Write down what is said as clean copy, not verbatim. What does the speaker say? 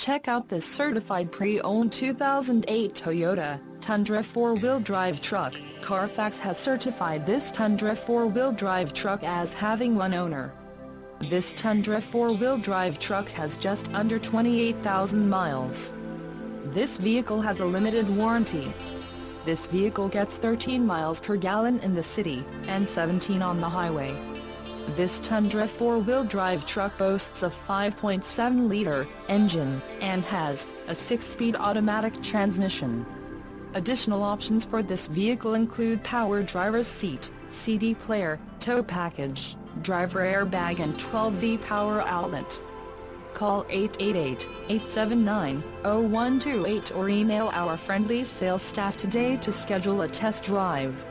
Check out this certified pre-owned 2008 Toyota Tundra 4-wheel drive truck. Carfax has certified this Tundra 4-wheel drive truck as having one owner. This Tundra 4-wheel drive truck has just under 28,000 miles. This vehicle has a limited warranty. This vehicle gets 13 miles per gallon in the city, and 17 on the highway. This Tundra 4-wheel drive truck boasts a 5.7-liter engine, and has a 6-speed automatic transmission. Additional options for this vehicle include power driver's seat, CD player, tow package, driver airbag and 12V power outlet. Call 888-879-0128 or email our friendly sales staff today to schedule a test drive.